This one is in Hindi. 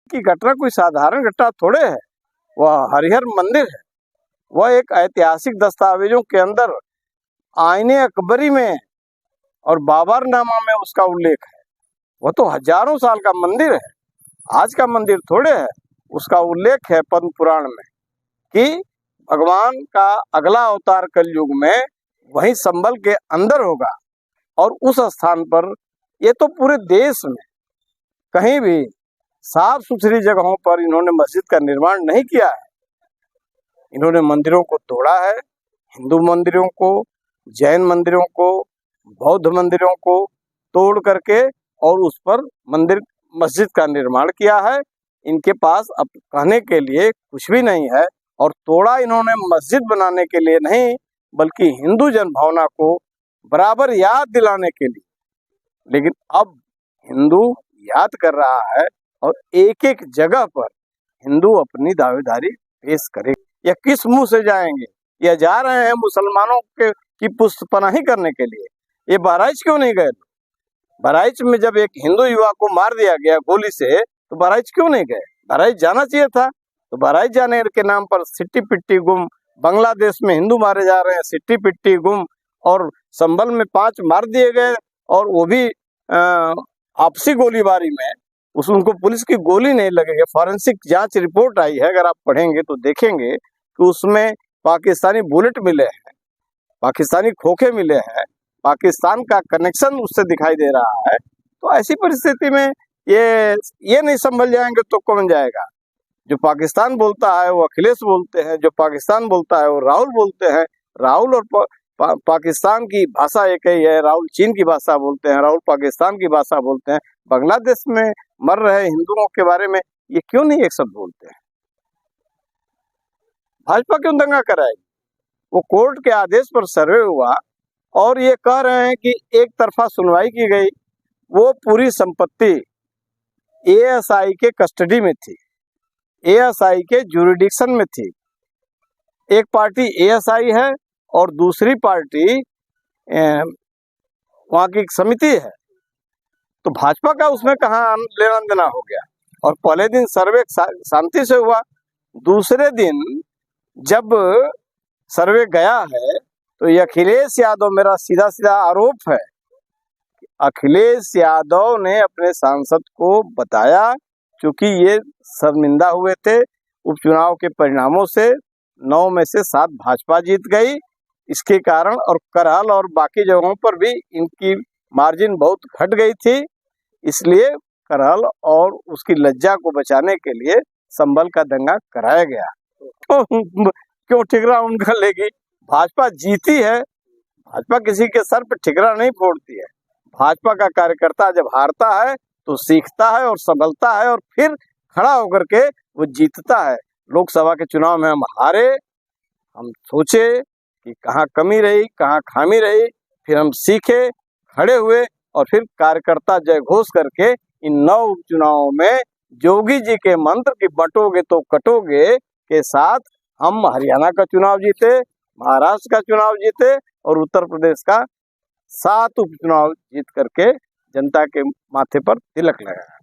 की घटना कोई साधारण घटना थोड़े है, वह हरिहर मंदिर है। वह एक ऐतिहासिक दस्तावेजों के अंदर आईने अकबरी में और बाबरनामा में उसका उल्लेख है। वह तो हजारों साल का मंदिर है, आज का मंदिर थोड़े है। उसका उल्लेख है पद्म पुराण में कि भगवान का अगला अवतार कलयुग में वही संभल के अंदर होगा। और उस स्थान पर, ये तो पूरे देश में कहीं भी साफ सुथरी जगहों पर इन्होंने मस्जिद का निर्माण नहीं किया है। इन्होंने मंदिरों को तोड़ा है, हिंदू मंदिरों को, जैन मंदिरों को, बौद्ध मंदिरों को तोड़ करके और उस पर मस्जिद का निर्माण किया है। इनके पास अब कहने के लिए कुछ भी नहीं है। और तोड़ा इन्होंने मस्जिद बनाने के लिए नहीं, बल्कि हिंदू जन भावना को बराबर याद दिलाने के लिए। लेकिन अब हिंदू याद कर रहा है और एक एक जगह पर हिंदू अपनी दावेदारी पेश करे। या किस मुंह से जाएंगे? या जा रहे हैं मुसलमानों की पुष्टपनाही करने के लिए। ये बहराइच क्यों नहीं गए? बहराइच में जब एक हिंदू युवा को मार दिया गया गोली से, तो बहराइच क्यों नहीं गए? बहराइच जाना चाहिए था। तो बहराइच जाने के नाम पर सिट्टी पिट्टी गुम, बांग्लादेश में हिंदू मारे जा रहे हैं, सिट्टी पिट्टी गुम, और संभल में 5 मार दिए गए, और वो भी आपसी गोलीबारी में। उनको पुलिस की गोली नहीं लगेगी। फॉरेंसिक जांच रिपोर्ट आई है, अगर आप पढ़ेंगे तो देखेंगे कि उसमें पाकिस्तानी बुलेट मिले हैं, पाकिस्तानी खोखे मिले हैं, पाकिस्तान का कनेक्शन उससे दिखाई दे रहा है। तो ऐसी परिस्थिति में ये नहीं संभल जाएंगे तो कौन जाएगा? जो पाकिस्तान बोलता है वो अखिलेश बोलते हैं, जो पाकिस्तान बोलता है वो राहुल बोलते हैं। राहुल और पाकिस्तान की भाषा एक ही है। राहुल चीन की भाषा बोलते हैं, राहुल पाकिस्तान की भाषा बोलते हैं। बांग्लादेश में मर रहे हिंदुओं के बारे में ये क्यों नहीं एक शब्द बोलते हैं? भाजपा क्यों दंगा कराएगी? वो कोर्ट के आदेश पर सर्वे हुआ और ये कह रहे हैं कि एक तरफा सुनवाई की गई। वो पूरी संपत्ति एएसआई के कस्टडी में थी, एएसआई के जुरिडिक्शन में थी। एक पार्टी एएसआई है और दूसरी पार्टी वहां की समिति है। तो भाजपा का उसमें कहाँ लेना देना हो गया? और पहले दिन सर्वे शांति से हुआ, दूसरे दिन जब सर्वे गया है तो ये अखिलेश यादव, मेरा सीधा सीधा आरोप है, अखिलेश यादव ने अपने सांसद को बताया, क्योंकि ये शर्मिंदा हुए थे उपचुनाव के परिणामों से। 9 में से 7 भाजपा जीत गई इसके कारण, और करहल और बाकी जगहों पर भी इनकी मार्जिन बहुत घट गई थी। इसलिए करहल और उसकी लज्जा को बचाने के लिए संभल का दंगा कराया गया। तो क्यों ठिकरा उनका लेगी? भाजपा जीती है, भाजपा किसी के सर पे ठिकरा नहीं फोड़ती है। भाजपा का कार्यकर्ता जब हारता है तो सीखता है और संभलता है और फिर खड़ा होकर के वो जीतता है। लोकसभा के चुनाव में हम हारे, हम सोचे कि कहाँ कमी रही, कहाँ खामी रही, फिर हम सीखे, खड़े हुए, और फिर कार्यकर्ता जय घोष करके इन 9 उपचुनावों में जोगी जी के मंत्र की बटोगे तो कटोगे के साथ हम हरियाणा का चुनाव जीते, महाराष्ट्र का चुनाव जीते और उत्तर प्रदेश का 7 उपचुनाव जीत करके जनता के माथे पर तिलक लगाया।